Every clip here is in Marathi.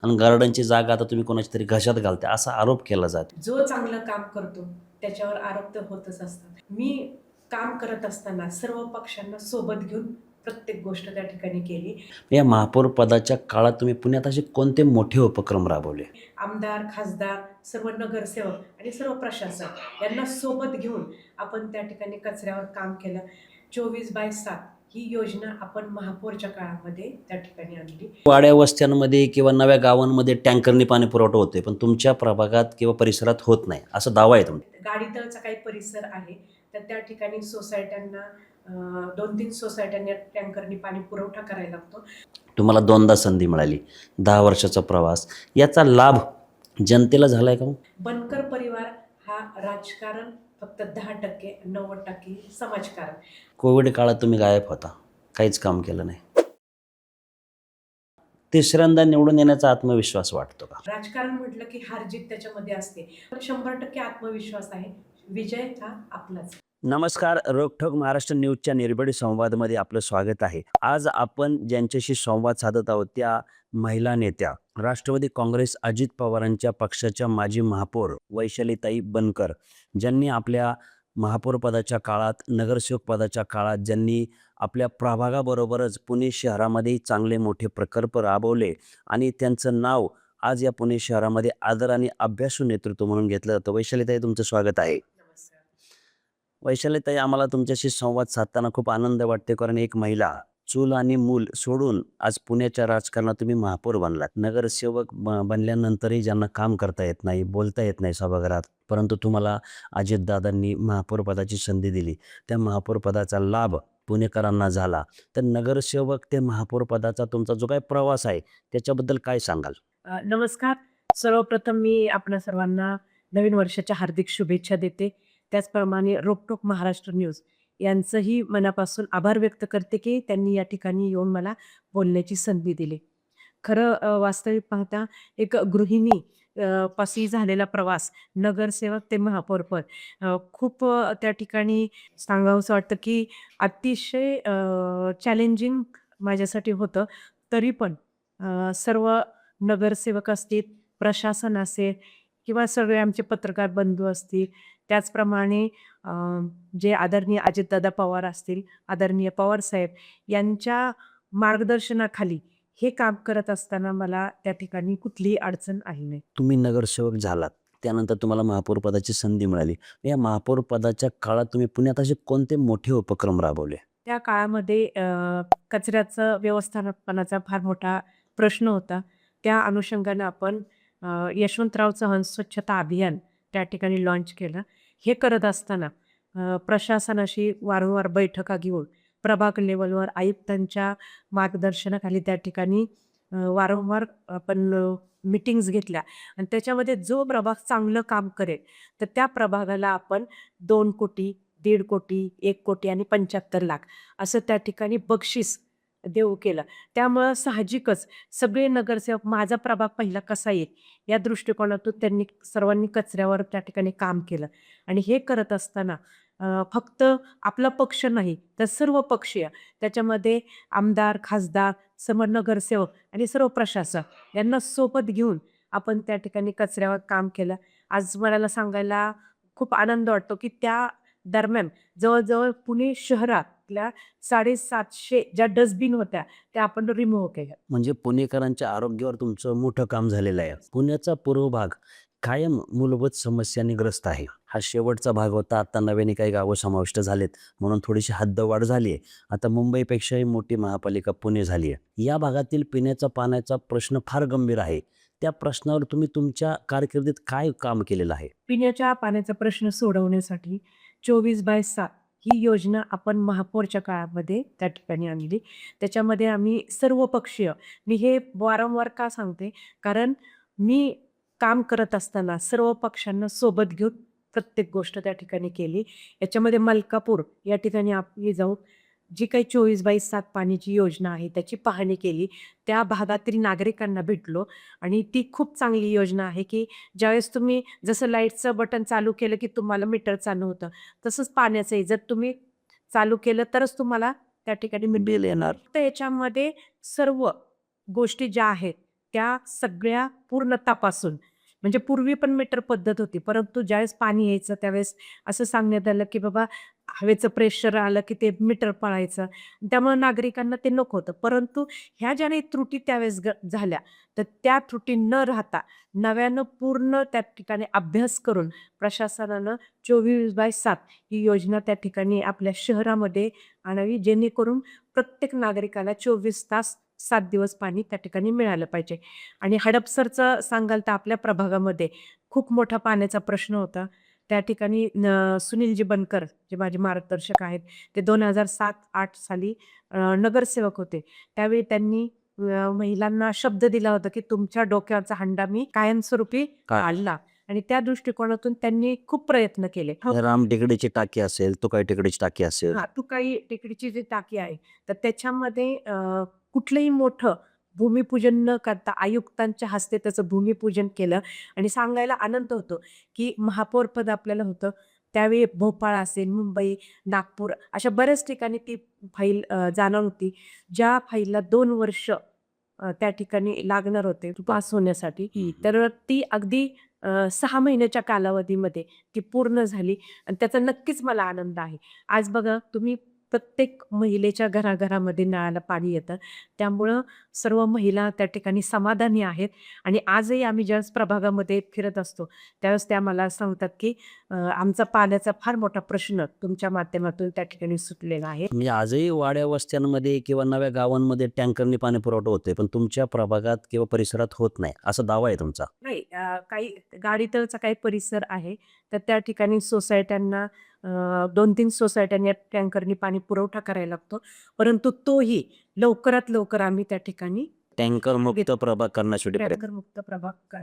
आणि गार्डनची जागा आता तुम्ही कोणाची तरी घशात घालते असा आरोप केला जातो. जो चांगलं काम करतो त्याच्यावर आरोप तर होतच असतात. मी काम करत असताना सर्व पक्षांना सोबत घेऊन प्रत्येक गोष्ट त्या ठिकाणी केली. या महापौर पदाच्या काळात तुम्ही पुण्यात असे कोणते मोठे उपक्रम राबवले? आमदार, खासदार, सर्व नगरसेवक आणि सर्व प्रशासक यांना सोबत घेऊन आपण त्या ठिकाणी कचऱ्यावर काम केलं. 24/7 ही योजना आपण महापौरच्या काळामध्ये त्या ठिकाणी आणली. वाड्या वस्त्यांमध्ये किंवा नव्या गावांमध्ये टँकरनी पाणी पुरवठा होतोय, पण तुमच्या प्रभागात किंवा परिसरात होत नाही, असा दावा आहे तुमचा. गाडीतळचा काही परिसर आहे तर त्या ठिकाणी सोसायट्यांना 2-3 सोसायट्यांना टँकरनी पाणी पुरवठा करायला लागतो. तुम्हाला दोनदा संधी मिळाली, 10 वर्षाचा प्रवास, याचा लाभ जनतेला झालाय का? बनकर परिवार हा राजकारण फक्त 10%, 90% समाजकारण. कोविड काळात तुम्ही गायब होता, काहीच काम केलं नाही. तिसऱ्यांदा निवडून येण्याचा आत्मविश्वास वाटतो का? राजकारण म्हटलं की हार जीत त्याच्यामध्ये असते, पण 100% आत्मविश्वास आहे. विजय हा आपलाच. नमस्कार, रोखोक महाराष्ट्र न्यूजच्या निर्भीड संवादमध्ये आपलं स्वागत आहे. आज आपण ज्यांच्याशी संवाद साधत आहोत त्या महिला नेत्या, राष्ट्रवादी काँग्रेस अजित पवारांच्या पक्षाच्या माजी महापौर वैशालीताई बनकर, ज्यांनी आपल्या महापौर पदाच्या काळात, नगरसेवक पदाच्या काळात ज्यांनी आपल्या प्रभागाबरोबरच पुणे शहरामध्ये चांगले मोठे प्रकल्प राबवले आणि त्यांचं नाव आज या पुणे शहरामध्ये आदर आणि अभ्यासू नेतृत्व म्हणून घेतलं जातं. वैशालीताई, तुमचं स्वागत आहे. नमस्कार. वैशालीताई, आम्हाला तुमच्याशी संवाद साधताना खूप आनंद वाटते, कारण एक महिला चूल आणि मूल सोडून आज पुण्याच्या राजकारणात तुम्ही महापौर बनलात. नगरसेवक बनल्यानंतरही ज्यांना काम करता येत नाही, बोलता येत नाही सभागृहात, परंतु तुम्हाला अजितदादांनी महापौर पदाची संधी दिली. त्या महापौर पदाचा लाभ पुणेकरांना झाला. तर नगरसेवक ते महापौर पदाचा तुमचा जो काही प्रवास आहे त्याच्याबद्दल काय सांगाल? नमस्कार. सर्वप्रथम मी आपल्या सर्वांना नवीन वर्षाच्या हार्दिक शुभेच्छा देते. त्याचप्रमाणे रोखोक महाराष्ट्र न्यूज यांचंही मनापासून आभार व्यक्त करते, की त्यांनी या ठिकाणी येऊन मला बोलण्याची संधी दिली. खरं वास्तविक पाहता एक गृहिणी पाशी झालेला प्रवास, नगरसेवक ते महापौरपद खूप त्या ठिकाणी सांगावसं वाटतं, की अतिशय चॅलेंजिंग माझ्यासाठी होतं. तरी पण सर्व नगरसेवक असतील, प्रशासन असेल किंवा सगळे आमचे पत्रकार बंधू असतील, त्याचप्रमाणे अ, जे आदरणीय अजितदादा पवार असतील, आदरणीय पवारसाहेब यांच्या मार्गदर्शनाखाली हे काम करत असताना मला त्या ठिकाणी कुठलीही अडचण आली नाही. तुम्ही नगरसेवक झालात, त्यानंतर तुम्हाला महापौर पदाची संधी मिळाली. या महापौर पदाच्या काळात तुम्ही पुण्यात असे कोणते मोठे उपक्रम राबवले? त्या काळामध्ये कचऱ्याचं व्यवस्थापनाचा फार मोठा प्रश्न होता. त्या अनुषंगानं आपण यशवंतराव चव्हाण स्वच्छता अभियान त्या ठिकाणी लॉन्च केलं. हे करत असताना प्रशासनाशी वारंवार बैठका घेऊन प्रभाग लेव्हलवर आयुक्तांच्या मार्गदर्शनाखाली त्या ठिकाणी वारंवार आपण मीटिंग्ज घेतल्या आणि त्याच्यामध्ये जो प्रभाग चांगलं काम करेल, तर त्या प्रभागाला आपण 2,00,00,000, 1,50,00,000, 1,00,00,000 आणि 75,00,000 असं त्या ठिकाणी बक्षीस देऊ केलं. त्यामुळं साहजिकच सगळे नगरसेवक माझा प्रभाग पहिला कसा येईल या दृष्टिकोनातून त्यांनी सर्वांनी कचऱ्यावर त्या ठिकाणी काम केलं आणि हे करत असताना फक्त आपला पक्ष नाही तर सर्व पक्षीय त्याच्यामध्ये आमदार, खासदार, सर्व नगरसेवक आणि सर्व प्रशासक यांना सोबत घेऊन आपण त्या ठिकाणी कचऱ्यावर काम केलं. आज मला सांगायला खूप आनंद वाटतो, की त्या दरम्यान जवळ-जवळ पुणे शहरातल्या 750 ज्या डस्टबिन होत्या, त्या आपण रिमूव्ह केल्या. म्हणजे पुणेकरांच्या आरोग्यावर तुमचं मोठं काम झालेलं आहे. पुण्याचा पूर्व भाग कायम मूलभूत समस्यांनी ग्रस्त आहे. हा शेवटचा भाग होता. आता नव्याने काही गावं समाविष्ट झालेत, म्हणून थोडीशी हद्दवाढ झाली आहे. आता मुंबईपेक्षाही मोठी महापालिका पुणे झाली आहे. या भागातील पिण्याच्या पाण्याचा प्रश्न फार गंभीर आहे. त्या प्रश्नावर तुम्ही तुमच्या कारकिर्दीत काय काम केलेलं आहे? पिण्याच्या पाण्याचा प्रश्न सोडवण्यासाठी 24/7 ही योजना आपण महापौरच्या काळामध्ये त्या ठिकाणी आणली. त्याच्यामध्ये आम्ही सर्वपक्षीय मी हे वारंवार का सांगते, कारण मी काम करत असताना सर्व पक्षांना सोबत घेऊन प्रत्येक गोष्ट त्या ठिकाणी केली. याच्यामध्ये मलकापूर या ठिकाणी आम्ही जाऊन जी काही 24/7 पाण्याची योजना आहे त्याची पाहणी केली. त्या भागातील नागरिकांना भेटलो आणि ती खूप चांगली योजना आहे, की ज्यावेळेस तुम्ही जसं लाईटचं बटन चालू केलं, की तुम्हाला मीटर चालू होतं. तसंच पाण्याचंही जर तुम्ही चालू केलं तरच तुम्हाला त्या ठिकाणी बिल येणार. तर याच्यामध्ये सर्व गोष्टी ज्या आहेत त्या सगळ्या पूर्ण तपासून, म्हणजे पूर्वी पण मीटर पद्धत होती, परंतु ज्यावेळेस पाणी यायचं त्यावेळेस असं सांगण्यात आलं, की बाबा हवेचं प्रेशर आलं, की ते मीटर पळायचं. त्यामुळे नागरिकांना ते नको होतं. परंतु ह्या ज्या काही त्रुटी त्यावेळेस झाल्या, तर त्या त्रुटी न राहता नव्यानं पूर्ण त्या ठिकाणी अभ्यास करून प्रशासनानं 24/7 ही योजना त्या ठिकाणी आपल्या शहरामध्ये आणावी, जेणेकरून प्रत्येक नागरिकाला 24 तास 7 दिवस पाणी त्या ठिकाणी मिळालं पाहिजे. आणि हडपसरचं सांगाल तर आपल्या प्रभागामध्ये खूप मोठा पाण्याचा प्रश्न होता. त्या ठिकाणी सुनीलजी बनकर जे माझे मार्गदर्शक आहेत, ते 2007-08 साली नगरसेवक होते. त्यावेळी त्यांनी महिलांना शब्द दिला होता, की तुमच्या डोक्यावरचा हंडा मी कायमस्वरूपी काय काढला आणि त्या दृष्टिकोनातून त्यांनी खूप प्रयत्न केले. राम टेकडीची टाकी असेल, तुकाई टेकडीची टाकी असेल. हां, तुकाई टेकडीची जी टाकी आहे, तर त्याच्यामध्ये कुठलंही मोठं भूमिपूजन न करता आयुक्तांच्या हस्ते त्याचं भूमिपूजन केलं आणि सांगायला आनंद होतो, की महापौरपद आपल्याला होतं. त्यावेळी भोपाळ असेल, मुंबई, नागपूर अशा बऱ्याच ठिकाणी ती फाईल जाणार होती. ज्या फाईलला 2 वर्ष त्या ठिकाणी लागणार होते पास होण्यासाठी. तर ती अगदी 6 महिन्याच्या कालावधीमध्ये ती पूर्ण झाली आणि त्याचा नक्कीच मला आनंद आहे. आज बघा तुम्ही प्रत्येक महिलेच्या घराघरामध्ये नळाला पाणी येतं. त्यामुळं सर्व महिला त्या ठिकाणी समाधानी आहेत आणि आजही आम्ही ज्यावेळेस प्रभागामध्ये फिरत असतो, त्यावेळेस त्या मला सांगतात, की आमचा पाण्याचा फार मोठा प्रश्न तुमच्या माध्यमातून त्या ठिकाणी सुटलेला आहे. म्हणजे आजही वाड्या वस्त्यांमध्ये किंवा नव्या गावांमध्ये टँकरनी पाणी पुरवठा होतोय, पण तुमच्या प्रभागात किंवा परिसरात होत नाही, असा दावा आहे तुमचा. नाही काही गाडीतळचा काही परिसर आहे, तर त्या ठिकाणी सोसायट्यांना 2-3 सोसायट्यांना टँकरनी पाणी पुरवठा करायला लागतो. परंतु तोही लवकरात लवकर आम्ही त्या ठिकाणी टँकर मुक्त प्रभाग करण्यासाठी प्रयत्न. टँकरमुक्त प्रभाग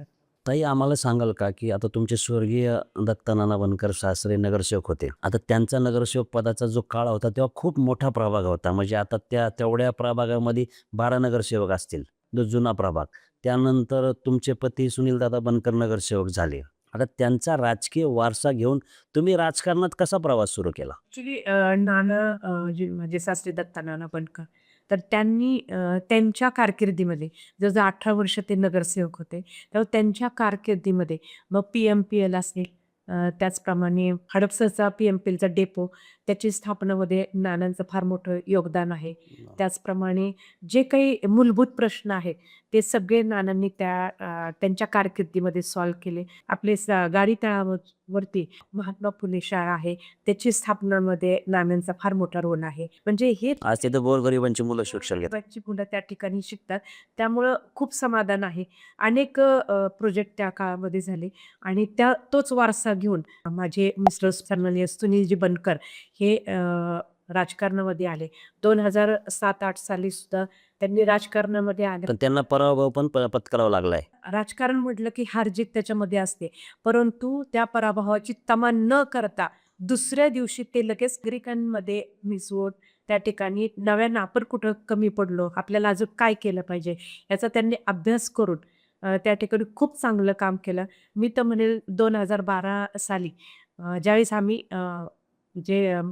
ताई आम्हाला सांगाल का, की आता तुमचे स्वर्गीय दत्तानाना बनकर सासरे नगरसेवक होते. आता त्यांचा नगरसेवक पदाचा जो काळ होता, तेव्हा खूप मोठा प्रभाग होता. म्हणजे आता तेवढ्या प्रभागामध्ये 12 नगरसेवक असतील, जो जुना प्रभाग. त्यानंतर तुमचे पती सुनीलदादा बनकर नगरसेवक झाले. आता त्यांचा राजकीय वारसा घेऊन तुम्ही राजकारणात कसा प्रवास सुरू केला? ॲक्च्युली नाना जे माझे सासरे दत्ता नाना बनकर, तर त्यांनी त्यांच्या कारकिर्दीमध्ये जवळ 18 वर्ष ते नगरसेवक होते. तेव्हा त्यांच्या कारकिर्दीमध्ये मग पी-एम-पी-एल असेल, त्याचप्रमाणे हडपसरचा पी-एम-पी-एलचा डेपो, त्याची स्थापनेमध्ये नानांचं फार मोठं योगदान आहे. त्याचप्रमाणे जे काही मूलभूत प्रश्न आहेत, ते सगळे नानांनी त्यांच्या कारकिर्दीमध्ये सॉल्व्ह केले. आपले गाडी तळावरती महात्मा फुले शाळा आहे, त्याची स्थापनेमध्ये नानांचा फार मोठा रोल आहे. म्हणजे हे आज तिथं गोरगरिबांची मुलं शिक्षण घेतात. गरिबांची मुलं त्या ठिकाणी शिकतात. त्यामुळं खूप समाधान आहे. अनेक प्रोजेक्ट त्या काळामध्ये झाले आणि तोच वारसा घेऊन माझे मिस्टर सन्माननीय सुनीलजी बनकर हे राजकारणामध्ये आले. 2007-08 साली सुद्धा त्यांनी राजकारणामध्ये आले. पण त्यांना पराभव पण पत्करावा लागलाय. राजकारण म्हटलं की हार-जीत त्याच्यामध्ये असते. परंतु त्या पराभवाची तमा न करता दुसऱ्या दिवशी ते लगेच नागरिकांमध्ये मिसळून त्या ठिकाणी नव्यानं आपण कुठं कमी पडलो, आपल्याला अजून काय केलं पाहिजे, याचा त्यांनी अभ्यास करून त्या ठिकाणी खूप चांगलं काम केलं. मी तर म्हणेल 2012 साली ज्यावेळेस आम्ही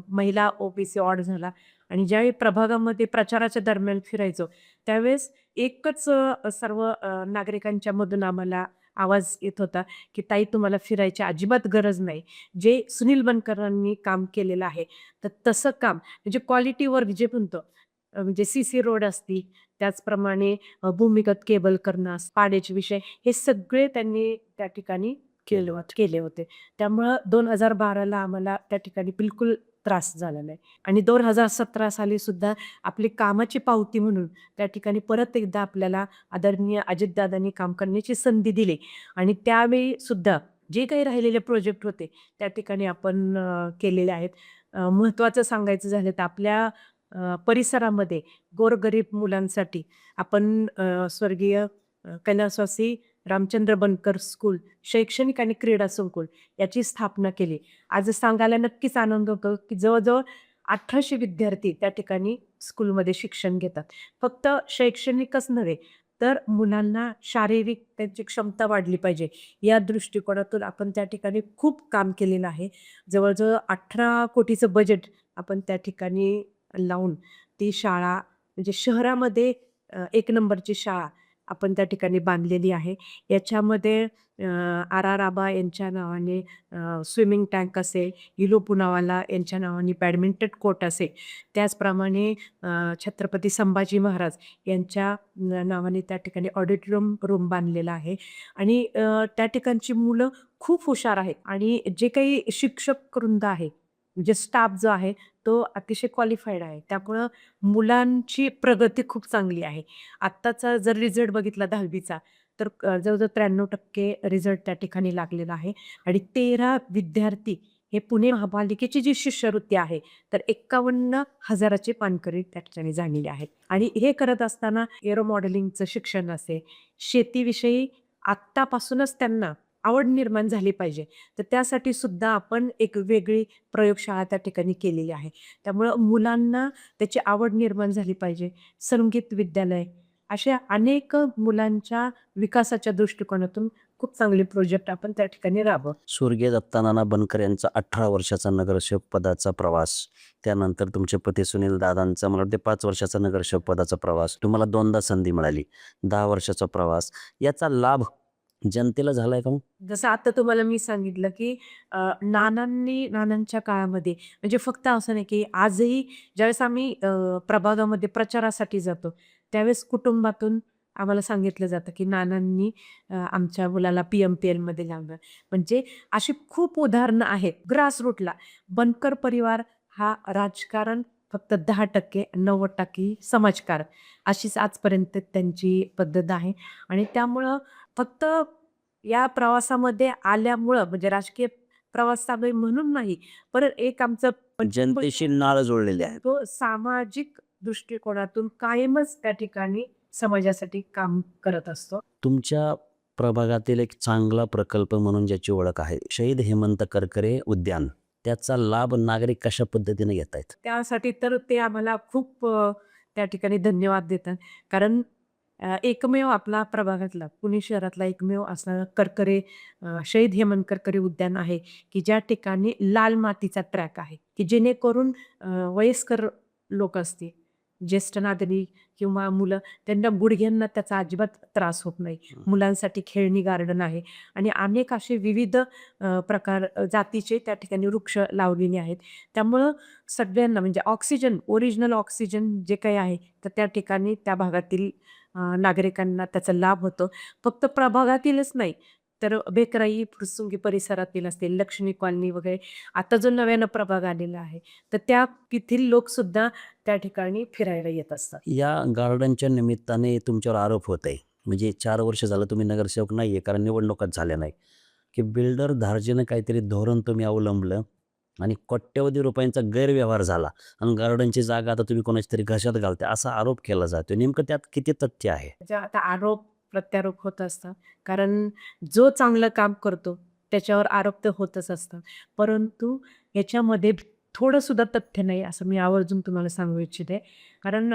महिला ओ-बी-सी ऑड झाला आणि ज्यावेळी प्रभागामध्ये प्रचाराच्या दरम्यान फिरायचो, त्यावेळेस एकच सर्व नागरिकांच्या मधून आम्हाला आवाज येत होता, की "ताई तुम्हाला फिरायची अजिबात गरज नाही. जे सुनील बनकरांनी काम केलेलं आहे, तर तसं काम म्हणजे क्वालिटी वर्क जे म्हणतो म्हणजे सी-सी रोड असतील, त्याचप्रमाणे भूमिगत केबल करणं, पाण्याचे विषय हे सगळे त्यांनी त्या ठिकाणी केले होते. त्यामुळं 2012 ला आम्हाला त्या ठिकाणी बिलकुल त्रास झाला नाही आणि 2017 साली सुद्धा आपली कामाची पावती म्हणून त्या ठिकाणी परत एकदा आपल्याला आदरणीय अजितदादांनी काम करण्याची संधी दिली आणि त्यावेळी सुद्धा जे काही राहिलेले प्रोजेक्ट होते त्या ठिकाणी आपण केलेले आहेत. महत्त्वाचं सांगायचं झालं तर आपल्या परिसरामध्ये गोरगरीब मुलांसाठी आपण स्वर्गीय कैलासवासी रामचंद्र बनकर स्कूल, शैक्षणिक आणि क्रीडा संकुल याची स्थापना केली. आज सांगायला नक्कीच आनंद होतो, की जवळ-जवळ 1800 विद्यार्थी त्या ठिकाणी स्कूलमध्ये शिक्षण घेतात. फक्त शैक्षणिकच नव्हे, तर मुलांना शारीरिक त्यांची क्षमता वाढली पाहिजे, या दृष्टिकोनातून आपण त्या ठिकाणी खूप काम केलेलं आहे. जवळ-जवळ 18 कोटीचं बजेट आपण त्या ठिकाणी लावून ती शाळा म्हणजे शहरामध्ये 1 नंबरची शाळा आपण त्या ठिकाणी बांधलेली आहे. याच्यामध्ये आर. आर. आबा यांच्या नावाने स्विमिंग टँक असेल, इलो पुनावाला यांच्या नावाने बॅडमिंटन कोर्ट असेल, त्याचप्रमाणे छत्रपती संभाजी महाराज यांच्या नावाने त्या ठिकाणी ऑडिटोरियम रूम बांधलेला आहे. आणि त्या ठिकाणची मुलं खूप हुशार आहेत आणि जे काही शिक्षक वृंद आहे, म्हणजे स्टाफ जो आहे तो अतिशय क्वालिफाईड आहे. त्यामुळं मुलांची प्रगती खूप चांगली आहे. आत्ताचा जर रिझल्ट बघितला 10वीचा तर जवळ-जवळ 93% रिझल्ट त्या ठिकाणी लागलेला आहे आणि 13 विद्यार्थी हे पुणे महापालिकेची जी शिष्यवृत्ती आहे, तर 51,000 ची पानकरी त्या ठिकाणी झालेली आहे. आणि हे करत असताना एरो मॉडेलिंगचं शिक्षण असेल, शेतीविषयी आत्तापासूनच त्यांना आवड निर्माण झाली पाहिजे. तर त्यासाठी सुद्धा आपण एक वेगळी प्रयोगशाळा त्या ठिकाणी केलेली आहे. त्यामुळं मुलांना त्याची आवड निर्माण झाली पाहिजे. संगीत विद्यालय अशा अनेक मुलांच्या विकासाच्या दृष्टिकोनातून खूप चांगले प्रोजेक्ट आपण त्या ठिकाणी राबवतो. स्वर्गीय दत्तानाना बनकर यांचा 18 वर्षाचा नगरसेवक पदाचा प्रवास, त्यानंतर तुमचे पती सुनील दादांचा मला वाटते 5 वर्षाचा नगरसेवक पदाचा प्रवास, तुम्हाला 2दा संधी मिळाली, 10 वर्षाचा प्रवास, याचा लाभ जनतेला झालाय का मग? जसं आता तुम्हाला मी सांगितलं, की नानांच्या काळामध्ये म्हणजे फक्त असं नाही, की आजही ज्यावेळेस आम्ही प्रभागामध्ये प्रचारासाठी जातो, त्यावेळेस कुटुंबातून आम्हाला सांगितलं जातं, की नानांनी आमच्या मुलाला पी-एम-पी-एलमध्ये लावलं. म्हणजे अशी खूप उदाहरणं आहेत. ग्रासरूटला बनकर परिवार हा राजकारण फक्त 10% 90% समाजकारण अशीच आजपर्यंत त्यांची पद्धत आहे आणि त्यामुळं फक्त या प्रवासामध्ये आल्यामुळं म्हणजे राजकीय प्रवास चालू आहे म्हणून नाही, पण एक आमचं जनतेशी नाळ जोडलेले आहेत. तो सामाजिक दृष्टिकोनातून कायमच त्या ठिकाणी समाजासाठी काम करत असतो. तुमच्या प्रभागातील एक चांगला प्रकल्प म्हणून ज्याची ओळख आहे, शहीद हेमंत करकरे उद्यान, त्याचा लाभ नागरिक कशा पद्धतीने घेत आहेत? त्यासाठी तर ते आम्हाला खूप त्या ठिकाणी धन्यवाद देतात. कारण एकमेव आपला प्रभागातला, पुणे शहरातला एकमेव असा करकरे शहीद हेमंत करकरे उद्यान आहे, की ज्या ठिकाणी लाल मातीचा ट्रॅक आहे, की जेणेकरून वयस्कर लोक असतील, ज्येष्ठ नागरिक किंवा मुलं त्यांना गुडघ्यांना त्याचा अजिबात त्रास होत नाही. मुलांसाठी खेळणी गार्डन आहे आणि अनेक असे विविध प्रकार जातीचे त्या ठिकाणी वृक्ष लावलेले आहेत. त्यामुळं सगळ्यांना म्हणजे ऑक्सिजन, ओरिजिनल ऑक्सिजन जे काही आहे, तर त्या ठिकाणी त्या भागातील नागरिकांना त्याचा लाभ होतो. फक्त प्रभागातीलच नाही, तर बेकराई, फुरसुंगी परिसरातील असतील, लक्ष्मी कॉलनी वगैरे आता जो नव्यानं प्रभाग आलेला आहे, तर त्या तेथील लोकसुद्धा त्या ठिकाणी फिरायला येत असतात. या गार्डनच्या निमित्ताने तुमच्यावर आरोप होत आहे, म्हणजे 4 वर्ष झालं तुम्ही नगरसेवक नाही आहे, कारण निवडणुकाच झाल्या नाही, की बिल्डर धार्जिनं काहीतरी धोरण तुम्ही अवलंबलं आणि कोट्यवधी रुपयांचा गैरव्यवहार झाला आणि गार्डनची जागा आता तुम्ही कोणाची तरी घशात घालते, असा आरोप केला जातो. नेमकं त्यात किती तथ्य आहे? म्हणजे आता आरोप प्रत्यारोप होत असतात. कारण जो चांगलं काम करतो त्याच्यावर आरोप तर होतच असतात. परंतु याच्यामध्ये थोडं सुद्धा तथ्य नाही असं मी आवर्जून तुम्हाला सांगू इच्छिते. कारण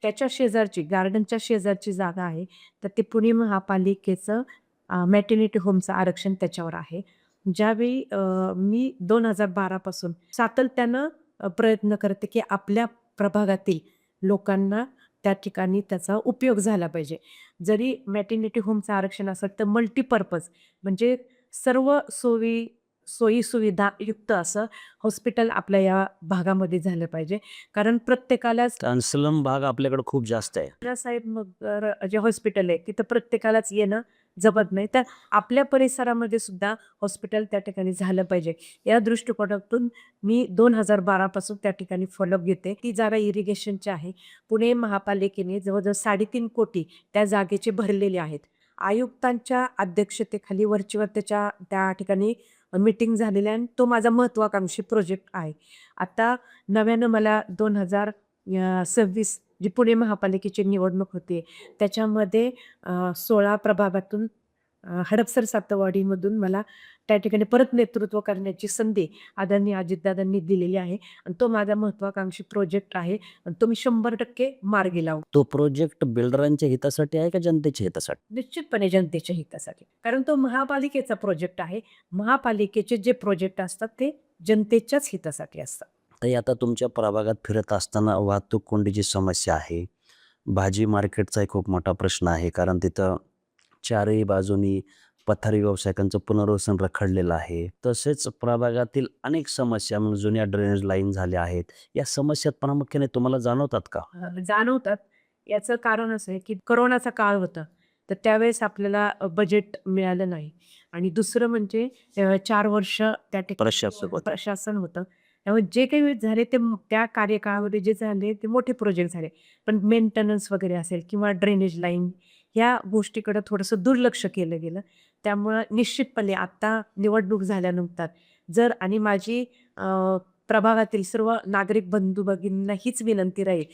त्याच्या शेजारची गार्डनच्या शेजारची जागा आहे. तर ते पुणे महापालिकेचं मॅटर्निटी होमचं आरक्षण त्याच्यावर आहे. ज्यावेळी मी 2012 पासून सातत्यानं प्रयत्न करते, की आपल्या प्रभागातील लोकांना त्या ठिकाणी त्याचा उपयोग झाला पाहिजे. जरी मॅटर्निटी होमचं आरक्षण असेल तर मल्टीपर्पज म्हणजे सर्व सोयी-सुविधा युक्त असं हॉस्पिटल आपल्या या भागामध्ये झालं पाहिजे. कारण प्रत्येकालाच कारण स्लम भाग आपल्याकडे खूप जास्त आहे. साहेब मग जे हॉस्पिटल आहे तिथं प्रत्येकालाच येणं जमत नाही. तर आपल्या परिसरामध्ये सुद्धा हॉस्पिटल त्या ठिकाणी झालं पाहिजे. या दृष्टिकोनातून मी 2012 पासून त्या ठिकाणी फॉलोअप घेते. ती जागा इरिगेशनची आहे. पुणे महापालिकेने जवळ-जवळ 3.5 कोटी त्या जागेचे भरलेले आहेत. आयुक्तांच्या अध्यक्षतेखाली वरचेवर त्या ठिकाणी मीटिंग झालेली आहे आणि तो माझा महत्त्वाकांक्षी प्रोजेक्ट आहे. आता नव्यानं मला 2026 जी पुणे महापालिकेची निवडणूक होते त्याच्यामध्ये 16 प्रभागातून हडपसर सातवाडीमधून मला त्या ठिकाणी परत नेतृत्व करण्याची संधी आदरणीय अजितदादांनी दिलेली आहे आणि तो माझा महत्त्वाकांक्षी प्रोजेक्ट आहे आणि तो मी 100% मार्गी लावू. तो प्रोजेक्ट बिल्डरांच्या हितासाठी आहे का जनतेच्या हितासाठी? निश्चितपणे जनतेच्या हितासाठी. कारण तो महापालिकेचा प्रोजेक्ट आहे. महापालिकेचे जे प्रोजेक्ट असतात ते जनतेच्याच हितासाठी असतात. तर आता तुमच्या प्रभागात फिरत असताना वाहतूक कोंडीची समस्या आहे, भाजी मार्केटचा एक खूप मोठा प्रश्न आहे, कारण तिथं चारही बाजूनी पथारी व्यावसायिकांचं पुनर्वसन रखडलेलं आहे. तसेच प्रभागातील अनेक समस्या म्हणजे जुन्या ड्रेनेज लाईन झाल्या आहेत. या समस्या प्रामुख्याने तुम्हाला जाणवतात का? जाणवतात. याचं कारण असं आहे, की कोरोनाचा काळ होता. तर त्यावेळेस आपल्याला बजेट मिळालं नाही आणि दुसरं म्हणजे 4 वर्ष त्या ठिकाणी प्रशासक होते. प्रशासन होतं. त्यामुळे जे काही झाले ते त्या कार्यकाळामध्ये जे झाले ते मोठे प्रोजेक्ट झाले. पण मेंटेनन्स वगैरे असेल किंवा ड्रेनेज लाईन ह्या गोष्टीकडे थोडंसं दुर्लक्ष केलं गेलं. त्यामुळं निश्चितपणे आता निवडणूक झाल्यानंतर जर आणि माझी प्रभागातील सर्व नागरिक बंधू-भगिनींना हीच विनंती राहील,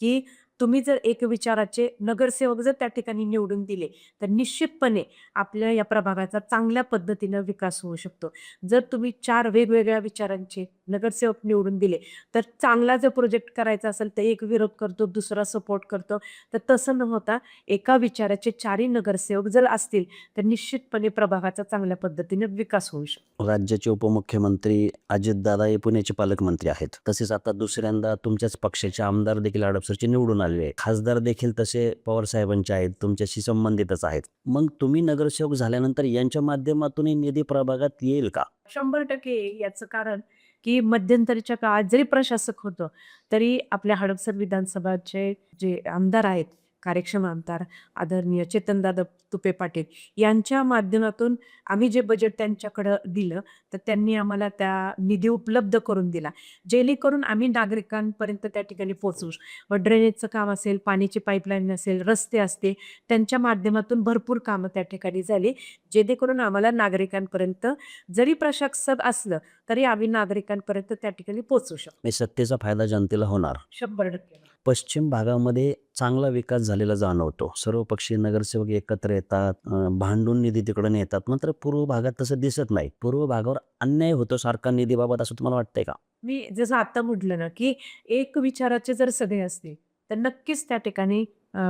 की तुम्ही जर एक विचाराचे नगरसेवक जर त्या ठिकाणी निवडून दिले, तर निश्चितपणे आपल्या या प्रभागाचा चांगल्या पद्धतीनं विकास होऊ शकतो. जर तुम्ही 4 वेगवेगळ्या विचारांचे नगरसेवक निवडून दिले, तर चांगला जर प्रोजेक्ट करायचा असेल, तर एक विरोध करतो, दुसरा सपोर्ट करतो. तर तसं न होता एका विचाराचे 4ही नगरसेवक जर असतील, तर निश्चितपणे प्रभागाचा चांगल्या पद्धतीने विकास होऊ शकतो. राज्याचे उपमुख्यमंत्री अजितदादा हे पुण्याचे पालकमंत्री आहेत. तसेच आता दुसऱ्यांदा तुमच्याच पक्षाचे आमदार देखील हडपसरचे निवडून आलेले आहेत. खासदार देखील तसे पवार साहेबांचे आहेत, तुमच्याशी संबंधितच आहेत. मग तुम्ही नगरसेवक झाल्यानंतर यांच्या माध्यमातूनही निधी प्रभागात येईल का? 100% याचं कारण, की मध्यंतरीच्या काळात जरी प्रशासक होतं, तरी आपल्या हडपसर विधानसभाचे जे आमदार आहेत, कार्यक्षम आमदार आदरणीय चेतनदादा तुपे पाटील यांच्या माध्यमातून आम्ही जे बजेट त्यांच्याकडं दिलं, तर त्यांनी आम्हाला त्या निधी उपलब्ध करून दिला. जेणेकरून आम्ही नागरिकांपर्यंत त्या ठिकाणी पोहोचू. मग ड्रेनेजचं काम असेल, पाण्याची पाईपलाईन असेल, रस्ते असते, त्यांच्या माध्यमातून भरपूर कामं त्या ठिकाणी झाली. जेणेकरून आम्हाला नागरिकांपर्यंत जरी प्रशासक असलं, तरी आम्ही नागरिकांपर्यंत त्या ठिकाणी पोहोचू शकतो. म्हणजे सत्तेचा फायदा जनतेला होणार. 100% पश्चिम भागामध्ये चांगला विकास झालेला जाणवतो. सर्वपक्षीय नगरसेवक एकत्र येतात, भांडून निधी तिकडून येतात. मात्र पूर्व भागात तसं दिसत नाही. पूर्व भागावर अन्याय होतो सारखा निधीबाबत असं तुम्हाला वाटतंय का? मी जसं आता म्हटलं ना, की एक विचाराचे जर सगळे असतील, तर नक्कीच त्या ठिकाणी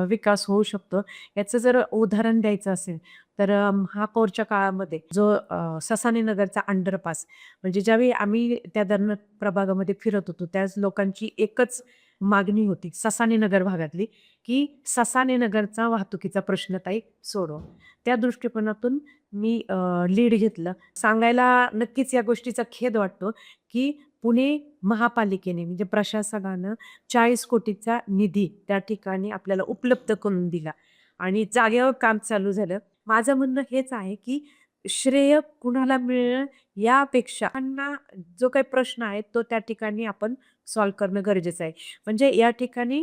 विकास होऊ शकतो. याचं जर उदाहरण द्यायचं असेल, तर महापौरच्या काळामध्ये जो ससाणे नगरचा अंडरपास म्हणजे ज्यावेळी आम्ही त्या दरम्यान प्रभागामध्ये फिरत होतो, त्याच लोकांची एकच मागणी होती ससाणे नगर भागातली, की ससाणे नगरचा वाहतुकीचा प्रश्न ताई सोडवा. त्या दृष्टिकोनातून मी लीड घेतलं. सांगायला नक्कीच या गोष्टीचा खेद वाटतो, की पुणे महापालिकेने म्हणजे प्रशासनानं 40 कोटीचा निधी त्या ठिकाणी आपल्याला उपलब्ध करून दिला आणि जागेवर काम चालू झालं. माझं म्हणणं हेच आहे, की श्रेय कुणाला मिळणं यापेक्षा त्यांना जो काही प्रश्न आहे तो त्या ठिकाणी आपण सॉल्व्ह करणं गरजेचं आहे. म्हणजे या ठिकाणी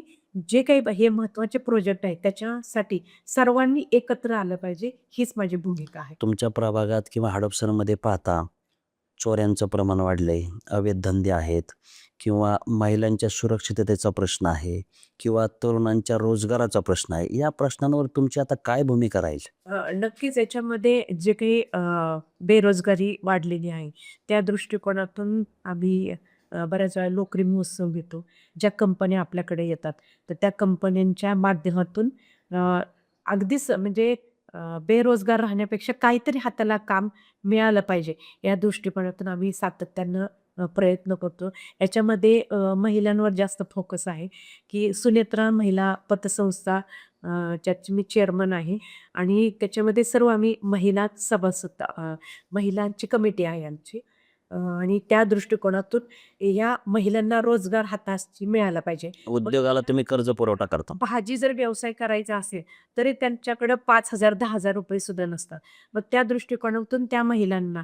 जे काही हे महत्त्वाचे प्रोजेक्ट आहेत त्याच्यासाठी सर्वांनी एकत्र आलं पाहिजे, हीच माझी भूमिका आहे. तुमच्या प्रभागात किंवा हडपसरमध्ये पाहता चोऱ्यांचं प्रमाण वाढलंय, अवैध धंदे आहेत किंवा महिलांच्या सुरक्षिततेचा प्रश्न आहे किंवा तरुणांच्या रोजगाराचा प्रश्न आहे. या प्रश्नांवर तुमची आता काय भूमिका राहील? नक्कीच याच्यामध्ये जे काही बेरोजगारी वाढलेली आहे, त्या दृष्टिकोनातून आम्ही बऱ्याच वेळा नोकरी महोत्सव घेतो. ज्या कंपन्या आपल्याकडे येतात, तर त्या कंपन्यांच्या माध्यमातून अ, अगदीच म्हणजे बेरोजगार राहण्यापेक्षा काहीतरी हाताला काम मिळालं पाहिजे, या दृष्टिकोनातून आम्ही सातत्यानं प्रयत्न करतो. याच्यामध्ये महिलांवर जास्त फोकस आहे, की सुनेत्रा महिला पतसंस्था ज्याची मी चेअरमन आहे आणि त्याच्यामध्ये सर्व आम्ही महिला सभासद महिलांची कमिटी आहे आमची आणि त्या दृष्टिकोनातून या महिलांना रोजगार हाताशी मिळाला पाहिजे. उद्योगाला तुम्ही कर्ज पुरवठा करता. भाजी जर व्यवसाय करायचा असेल, तरी त्यांच्याकडं 5,000 10,000 सुद्धा नसतात. मग त्या दृष्टिकोनातून त्या महिलांना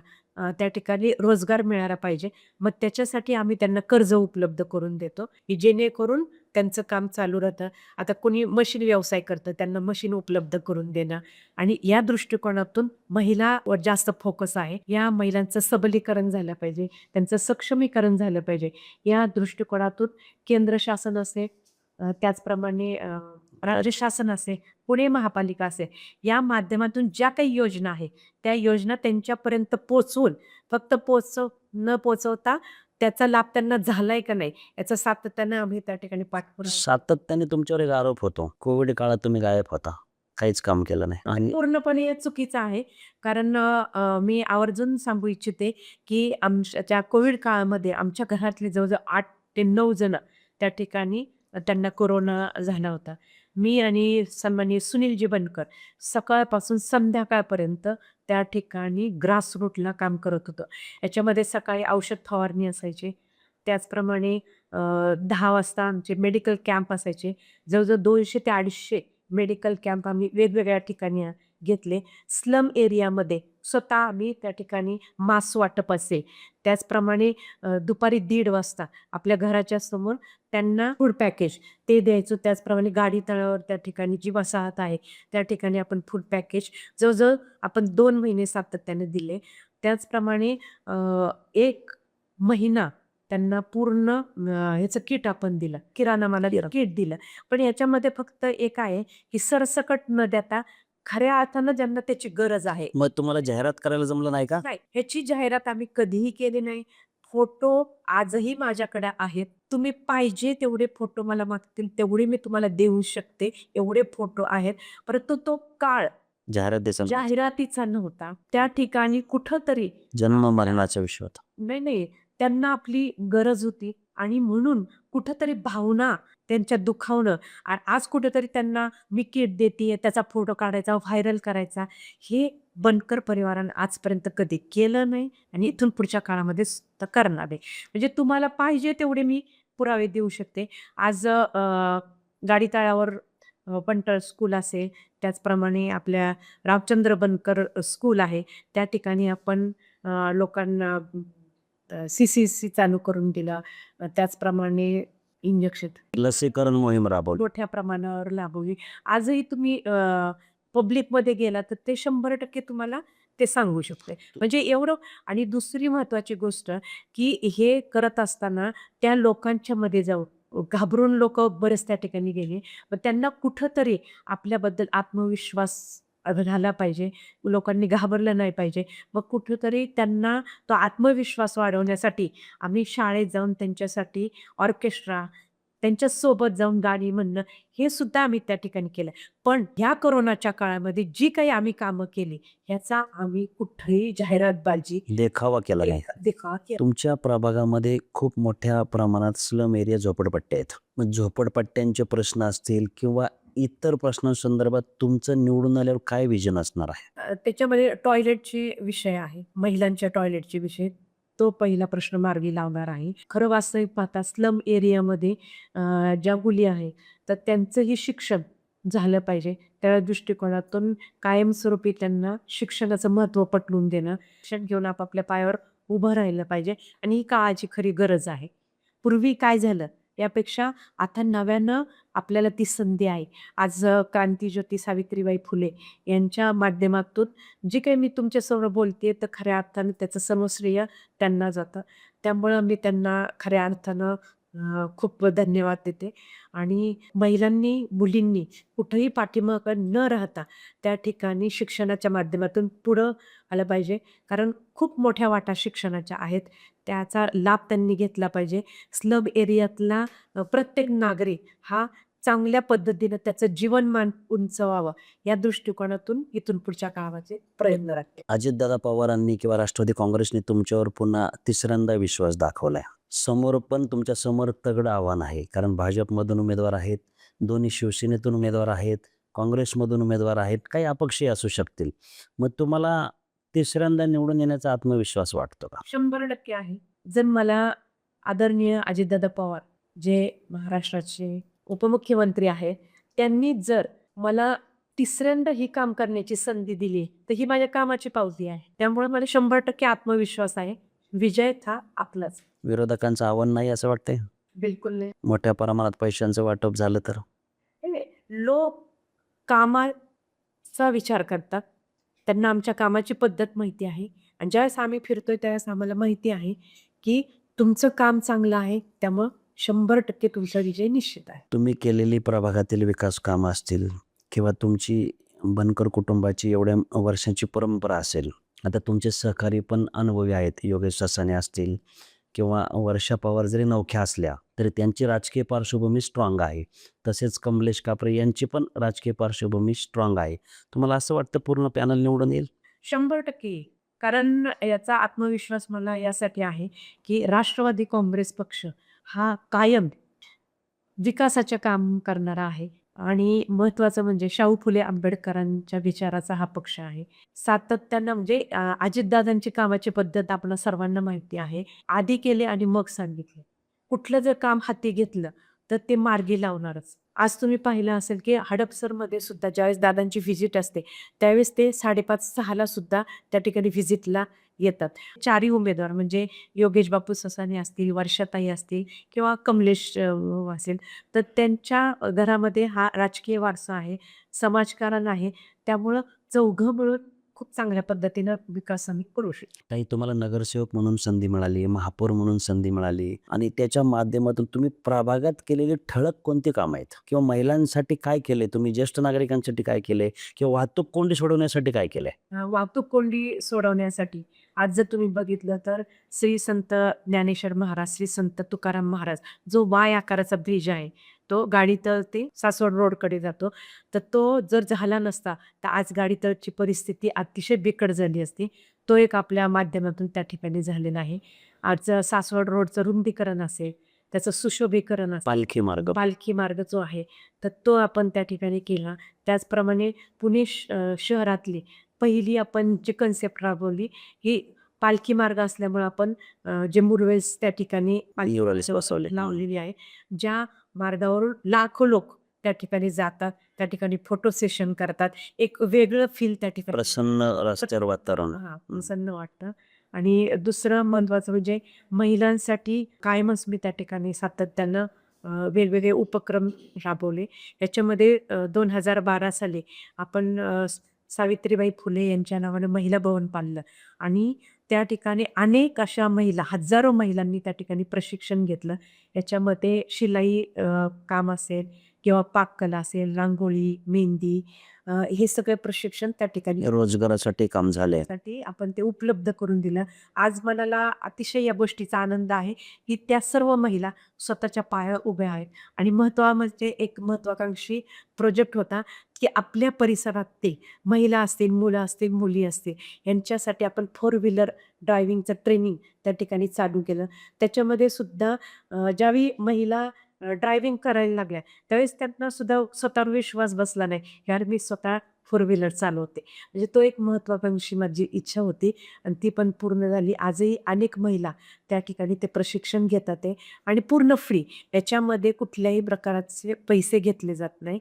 त्या ठिकाणी रोजगार मिळाला पाहिजे. मग त्याच्यासाठी आम्ही त्यांना कर्ज उपलब्ध करून देतो, की जेणेकरून त्यांचं काम चालू राहतं. आता कोणी मशीन व्यवसाय करतं, त्यांना मशीन उपलब्ध करून देणं आणि या दृष्टिकोनातून महिलावर जास्त फोकस आहे. या महिलांचं सबलीकरण झालं पाहिजे, त्यांचं सक्षमीकरण झालं पाहिजे. या दृष्टिकोनातून केंद्र शासन असेल त्याचप्रमाणे राज्य शासन असेल, पुणे महापालिका असेल, या माध्यमातून ज्या काही योजना आहे, त्या योजना त्यांच्यापर्यंत पोहोचवून फक्त न पोहोचवता त्याचा लाभ त्यांना झालाय का नाही, याचं सातत्यानं आम्ही त्या ठिकाणी पाठपुरावा सातत्याने तुमच्यावर एक आरोप होतो. कोविड काळात तुम्ही गायब होता. काहीच काम केलं नाही आणि पूर्णपणे हे चुकीचं आहे. कारण मी आवर्जून सांगू इच्छिते, की आमच्या कोविड काळामध्ये आमच्या घरातले जवळ-जवळ 8 ते 9 जण त्या ठिकाणी त्यांना कोरोना झाला होता मी आणि सन्माननीय सुनीलजी बनकर सकाळपासून संध्याकाळपर्यंत त्या ठिकाणी ग्रासरूटला काम करत होतो. याच्यामध्ये सकाळी औषध फवारणी असायची. त्याचप्रमाणे 10 वाजता आमचे मेडिकल कॅम्प असायचे. जवळ-जवळ 200 ते 250 मेडिकल कॅम्प आम्ही वेगवेगळ्या ठिकाणी घेतले. स्लम एरियामध्ये स्वतः आम्ही त्या ठिकाणी मास्क वाटप असेल. त्याचप्रमाणे दुपारी 1:30 वाजता आपल्या घराच्या समोर त्यांना फूड पॅकेज ते द्यायचो. त्याचप्रमाणे गाडी तळावर त्या ठिकाणी जी वसाहत आहे, त्या ठिकाणी आपण फूड पॅकेज जवळ-जवळ आपण 2 महिने सातत्याने दिले. त्याचप्रमाणे 1 महिना त्यांना पूर्ण ह्याचं किट आपण दिलं. किराणा मालाचं किट दिलं. पण याच्यामध्ये फक्त एक आहे, की सरसकट न देता खऱ्या अर्थानं ज्यांना त्याची गरज आहे. मग तुम्हाला जाहिरात करायला जमलं नाही का? नाही, ह्याची जाहिरात आम्ही कधीही केली नाही. फोटो आजही माझ्याकडे आहेत. तुम्ही पाहिजे तेवढे फोटो मला मागतील तेवढे मी तुम्हाला देऊ शकते. एवढे फोटो आहेत. परंतु तो काळ जाहिरात द्यायचं नव्हतं. जाहिरातीचा नव्हता. त्या ठिकाणी कुठेतरी जन्म मरणाचा विषय होता. नाही. त्यांना आपली गरज होती आणि म्हणून कुठेतरी भावना त्यांच्या दुखावणं आज कुठेतरी त्यांना मी किट देतीये, त्याचा फोटो काढायचा, व्हायरल करायचा, हे बनकर परिवारानं आजपर्यंत कधी केलं नाही आणि इथून पुढच्या काळामध्ये सुद्धा करणार नाही. म्हणजे तुम्हाला पाहिजे तेवढे मी पुरावे देऊ शकते. आज गाडी तळावर पंटळ स्कूल असेल, त्याचप्रमाणे आपल्या रामचंद्र बनकर स्कूल आहे. त्या ठिकाणी आपण लोकांना CCC चालू करून दिलं. त्याचप्रमाणे इंजेक्शन लसीकरण मोहीम राबवली. मोठ्या प्रमाणावर राबवली. आजही तुम्ही पब्लिकमध्ये गेला तर ते 100% तुम्हाला ते सांगू शकते. म्हणजे एवढं आणि दुसरी महत्त्वाची गोष्ट, की हे करत असताना त्या लोकांच्या मध्ये जाऊन घाबरून लोकं बरेच त्या ठिकाणी गेले. मग त्यांना कुठेतरी आपल्याबद्दल आत्मविश्वास झाला पाहिजे. लोकांनी घाबरलं नाही पाहिजे. मग कुठेतरी त्यांना तो आत्मविश्वास वाढवण्यासाठी आम्ही शाळेत जाऊन त्यांच्यासाठी ऑर्केस्ट्रा, त्यांच्यासोबत जाऊन गाणी म्हणणं, हे सुद्धा आम्ही त्या ठिकाणी केलं. पण ह्या कोरोनाच्या काळामध्ये जी काही आम्ही कामं केली, ह्याचा आम्ही कुठेही जाहिरातबाजी देखावा केला नाही. देखावा केला. तुमच्या प्रभागामध्ये खूप मोठ्या प्रमाणात स्लम एरिया झोपडपट्ट्या आहेत. मग झोपडपट्ट्यांचे प्रश्न असतील किंवा इतर प्रश्नांसंदर्भात तुमचं निवडून आल्यावर काय विजन असणार आहे? त्याच्यामध्ये टॉयलेटची विषय आहे. महिलांच्या टॉयलेटचे विषय. तो पहिला प्रश्न मार्गी लावणार आहे. खरं वास्तविक पाहता स्लम एरियामध्ये ज्या मुली आहेत, तर त्यांचंही शिक्षण झालं पाहिजे. त्या दृष्टिकोनातून कायमस्वरूपी त्यांना शिक्षणाचं महत्त्व पटवून देणं, शिक्षण घेऊन आपापल्या पायावर उभं राहिलं पाहिजे आणि ही काळाची खरी गरज आहे. पूर्वी काय झालं, यापेक्षा आता नव्यानं आपल्याला ती संधी आहे. आज क्रांतीज्योती सावित्रीबाई फुले यांच्या माध्यमातून जे काही मी तुमच्यासमोर बोलते तर खऱ्या अर्थानं त्याचं सर्व श्रेय त्यांना जातं. त्यामुळं मी त्यांना खऱ्या अर्थानं खूप धन्यवाद देते आणि महिलांनी, मुलींनी कुठेही पाठीमागं न राहता त्या ठिकाणी शिक्षणाच्या माध्यमातून पुढं आलं पाहिजे. कारण खूप मोठ्या वाटा शिक्षणाच्या आहेत. त्याचा लाभ त्यांनी घेतला पाहिजे. स्लम एरियातला प्रत्येक नागरिक हा चांगल्या पद्धतीनं त्याचं जीवनमान उंचवावं, या दृष्टिकोनातून इथून पुढच्या काळाचे प्रयत्न राहते. अजितदादा पवारांनी किंवा राष्ट्रवादी काँग्रेसने तुमच्यावर पुन्हा तिसऱ्यांदा विश्वास दाखवलाय. समोर पण तुमच्या समोर तगडं आव्हान आहे. कारण भाजपमधून उमेदवार आहेत, दोन्ही शिवसेनेतून उमेदवार आहेत, काँग्रेसमधून उमेदवार आहेत, काही अपक्षही असू शकतील. मग तुम्हाला तिसऱ्यांदा निवडून येण्याचा आत्मविश्वास वाटतो का? 100% आहे. जर मला आदरणीय अजितदादा पवार जे महाराष्ट्राचे उपमुख्यमंत्री आहेत, त्यांनी जर मला तिसऱ्यांदा ही काम करण्याची संधी दिली, तर ही माझ्या कामाची पावती आहे. त्यामुळे मला 100% आत्मविश्वास आहे. विजय हा आपलाच. विरोधकांचं आव्हान नाही असं वाटतंय? बिलकुल नाही. मोठ्या प्रमाणात पैशांचं वाटप झालं तर? नाही, लोक कामाचा विचार करतात. त्यांना आमच्या कामाची पद्धत माहिती आहे आणि ज्यावेळेस आम्ही फिरतोय त्यावेळेस आम्हाला माहिती आहे, की तुमचं काम चांगलं आहे. त्यामुळं 100% तुमचा विजय निश्चित आहे. तुम्ही केलेली प्रभागातील विकास कामं असतील किंवा तुमची बनकर कुटुंबाची एवढ्या वर्षांची परंपरा असेल. आता तुमचे सहकारी पण अनुभवी आहेत. योगेश ससाणे असतील किंवा वर्षा पवार जरी नवख्या असल्या तरी त्यांची राजकीय पार्श्वभूमी स्ट्रॉंग आहे. तसेच कमलेश कापरे यांची पण राजकीय पार्श्वभूमी स्ट्रॉंग आहे. तुम्हाला असं वाटतं पूर्ण पॅनल निवडून येईल? 100% कारण याचा आत्मविश्वास मला यासाठी आहे, की राष्ट्रवादी काँग्रेस पक्ष हा कायम विकासाचे काम करणारा आहे. आणि महत्त्वाचं म्हणजे शाहू फुले आंबेडकरांच्या विचाराचा हा पक्ष आहे. सातत्यानं म्हणजे अजितदादांची कामाची पद्धत आपल्या सर्वांना माहिती आहे. आधी केले आणि मग सांगितले. कुठलं जर काम हाती घेतलं, तर ते मार्गी लावणारच. आज तुम्ही पाहिलं असेल, की हडपसरमध्ये सुद्धा ज्यावेळेस दादांची व्हिजिट असते, त्यावेळेस ते 5:30-6 ला सुद्धा त्या ठिकाणी व्हिजिटला येतात. चारही उमेदवार म्हणजे योगेश बापू ससाणे असतील, वर्षाताई असतील किंवा कमलेश असेल, तर त्यांच्या घरामध्ये हा राजकीय वारसा आहे, समाजकारण आहे. त्यामुळं चौघं मिळून खूप चांगल्या पद्धतीनं विकास आम्ही करू शकतो. काही तुम्हाला नगरसेवक म्हणून संधी मिळाली, महापौर म्हणून संधी मिळाली आणि त्याच्या माध्यमातून तुम्ही प्रभागात केलेली ठळक कोणती कामं आहेत? किंवा महिलांसाठी काय केले तुम्ही? ज्येष्ठ नागरिकांसाठी काय केले? किंवा वाहतूक कोंडी सोडवण्यासाठी काय केलंय? वाहतूक कोंडी सोडवण्यासाठी आज जर तुम्ही बघितलं तर श्री संत ज्ञानेश्वर महाराज, श्री संत तुकाराम महाराज जो वाय आकाराचा ब्रिज आहे, तो गाडीतळ ते सासवड रोडकडे जातो. तर तो जर झाला नसता, तर आज गाडीतळची परिस्थिती अतिशय बिकट झाली असती. तो एक आपल्या माध्यमातून त्या ठिकाणी झालेला आहे. आज सासवड रोडचं रुंदीकरण असेल, त्याचं सुशोभीकरण असेल, पालखी मार्ग. पालखी मार्ग जो आहे, तर तो आपण त्या ठिकाणी केला. त्याचप्रमाणे पुणे शहरातली पहिली आपण जी कन्सेप्ट राबवली, ही पालखी मार्ग असल्यामुळं आपण जे मुरवेल्स त्या ठिकाणी पालखी Murals बसवले. लावलेली आहे. ज्या मार्गावरून लाखो लोक त्या ठिकाणी जातात, त्या ठिकाणी फोटो सेशन करतात. एक वेगळं फील त्या ठिकाणी प्रसन्न रस्त्यावर वातावरण. हां, प्रसन्न वाटतं. आणि दुसरं महत्त्वाचं म्हणजे महिलांसाठी कायमच मी त्या ठिकाणी सातत्यानं वेगवेगळे उपक्रम राबवले. याच्यामध्ये 2012 साली आपण सावित्रीबाई फुले यांच्या नावानं महिला भवन पाडलं आणि त्या ठिकाणी अनेक अशा महिला, हजारो महिलांनी त्या ठिकाणी प्रशिक्षण घेतलं. याच्यामध्ये शिलाई काम असेल किंवा पाककला असेल, रांगोळी, मेहंदी हे सगळे प्रशिक्षण त्या ठिकाणी रोजगारासाठी काम झाले. साठी आपण ते उपलब्ध करून दिलं. आज मनाला अतिशय या गोष्टीचा आनंद आहे, की त्या सर्व महिला स्वतःच्या पायावर उभ्या आहेत आणि म्हणजे एक महत्त्वाकांक्षी प्रोजेक्ट होता, की आपल्या परिसरात ते महिला असतील, मुलं असतील, मुली असतील यांच्यासाठी आपण फोर व्हीलर ड्रायव्हिंगचं ट्रेनिंग त्या ठिकाणी चालू केलं. त्याच्यामध्ये सुद्धा ज्यावेळी महिला ड्रायव्हिंग करायला लागल्या, त्यावेळेस त्यांना सुद्धा स्वतःवर विश्वास बसला नाही. यार मी स्वतः फोर व्हीलर चालवते. म्हणजे तो एक महत्त्वाकांक्षी माझी इच्छा होती आणि ती पण पूर्ण झाली. आजही अनेक महिला त्या ठिकाणी ते प्रशिक्षण घेतात आहे आणि पूर्ण फ्री. याच्यामध्ये कुठल्याही प्रकारचे पैसे घेतले जात नाही.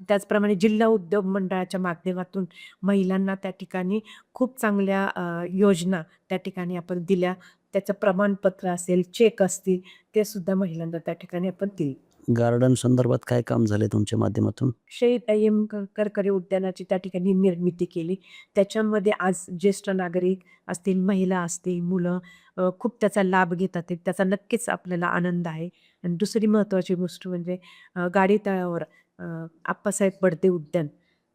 त्याचप्रमाणे जिल्हा उद्योग मंडळाच्या माध्यमातून महिलांना त्या ठिकाणी खूप चांगल्या योजना त्या ठिकाणी आपण दिल्या. त्याचं प्रमाणपत्र असेल, चेक असतील, ते सुद्धा महिलांना त्या ठिकाणी आपण दिली. गार्डन संदर्भात काय काम झाले तुमच्या माध्यमातून? शहीद अय्यम करकरे उद्यानाची त्या ठिकाणी निर्मिती केली. त्याच्यामध्ये आज ज्येष्ठ नागरिक असतील, महिला असतील, मुलं खूप त्याचा लाभ घेतात आहे. त्याचा नक्कीच आपल्याला आनंद आहे. आणि दुसरी महत्त्वाची गोष्ट म्हणजे गाडी तळावर आप्पासाहेब बडदे उद्यान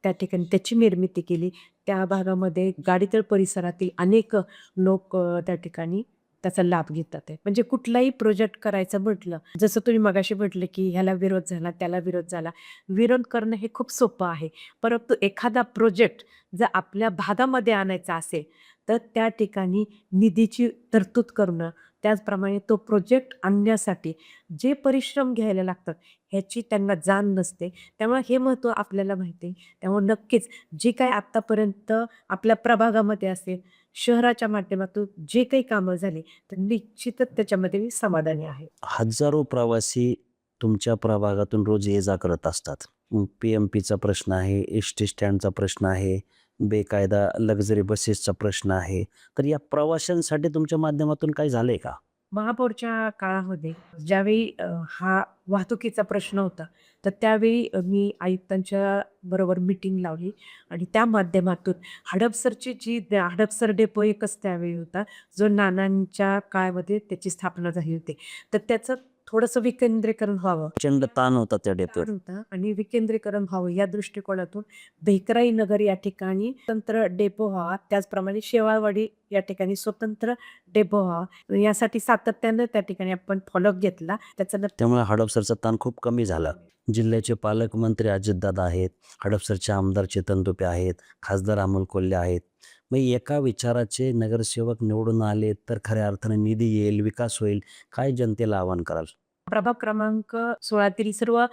त्या ठिकाणी त्याची निर्मिती केली. त्या भागामध्ये गाडीतळ परिसरातील अनेक लोक त्या ठिकाणी त्याचा लाभ घेतात आहे. म्हणजे कुठलाही प्रोजेक्ट करायचं म्हटलं, जसं तुम्ही मगाशी म्हटलं, की ह्याला विरोध झाला, त्याला विरोध झाला. विरोध करणं हे खूप सोपं आहे. परंतु एखादा प्रोजेक्ट जर आपल्या भागामध्ये आणायचा असेल, तर त्या ठिकाणी निधीची तरतूद करणं, त्याचप्रमाणे तो प्रोजेक्ट आणण्यासाठी जे परिश्रम घ्यायला लागतात, ह्याची त्यांना जाण नसते. त्यामुळे हे महत्त्व आपल्याला माहिती आहे. त्यामुळे नक्कीच जे काही आत्तापर्यंत आपल्या प्रभागामध्ये असेल, शहराच्या माध्यमातून जे काही कामं झाली, तर निश्चितच त्याच्यामध्ये मी समाधानी आहे. हजारो प्रवासी तुमच्या प्रभागातून रोज ये-जा करत असतात. पी-एम-पीचा प्रश्न आहे, एस-टी स्टँडचा प्रश्न आहे, बेकायदा लक्झरी बसेसचा प्रश्न आहे. तर या प्रवाशांसाठी तुमच्या माध्यमातून काही झालंय का? महापौरच्या काळामध्ये ज्यावेळी हा वाहतुकीचा प्रश्न होता, तर त्यावेळी मी आयुक्तांच्या बरोबर मीटिंग लावली आणि त्या माध्यमातून हडपसरची जी हडपसर डेपो एकच त्यावेळी होता, जो नानांच्या काळामध्ये त्याची स्थापना झाली होती. तर त्याचं थोडंसं विकेंद्रीकरण व्हावं प्रचंड ताण होता त्या डेपोवर. ताण होता आणि विकेंद्रीकरण व्हावं या दृष्टिकोनातून भेकराई नगर या ठिकाणी स्वतंत्र डेपो व्हावा. त्याचप्रमाणे शेवाळवाडी या ठिकाणी स्वतंत्र डेपो व्हावा. यासाठी सातत्यानं त्या ठिकाणी आपण फॉलोअप घेतला. त्याचा त्यामुळे हडपसरचा ताण खूप कमी झाला. जिल्ह्याचे पालकमंत्री अजितदादा आहेत, हडपसरचे आमदार चेतन तुपे आहेत, खासदार अमोल कोल्हे आहेत. मग एका विचाराचे नगरसेवक निवडून आले तर खऱ्या अर्थाने निधी येईल, विकास होईल. काय जनतेला आवाहन कराल? प्रभाग क्रमांक 16 तील सर्व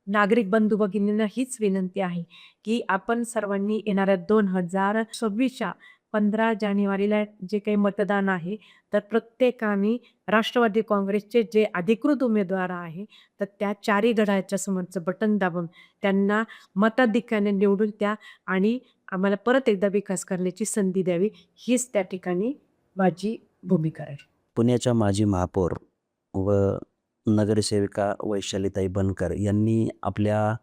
नागरिक बंधू भगिनींना हीच विनंती आहे, की आपण सर्वांनी येणाऱ्या 2026च्या 15 जानेवारीला जे काही मतदान आहे, तर प्रत्येकाने राष्ट्रवादी काँग्रेसचे जे अधिकृत उमेदवार आहे, तर त्या चारही घड्याळाच्या समोरचं बटन दाबून त्यांना मताधिक्याने निवडून द्या आणि आम्हाला परत एकदा विकास करण्याची संधी द्यावी, हीच त्या ठिकाणी माझी भूमिका आहे. पुण्याच्या माजी महापौर व नगरसेविका वैशालीताई बनकर यांनी आपल्या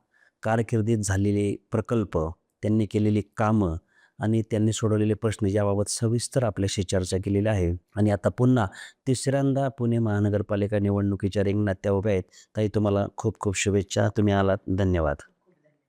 कारकिर्दीत झालेले प्रकल्प, त्यांनी केलेली कामं आणि त्यांनी सोडवलेले प्रश्न याबाबत सविस्तर आपल्याशी चर्चा केलेली आहे. आणि आता पुन्हा तिसऱ्यांदा पुणे महानगरपालिका निवडणुकीच्या रिंगणात त्या उभ्या आहेत. ताई, तुम्हाला खूप खूप शुभेच्छा. तुम्ही आलात, धन्यवाद.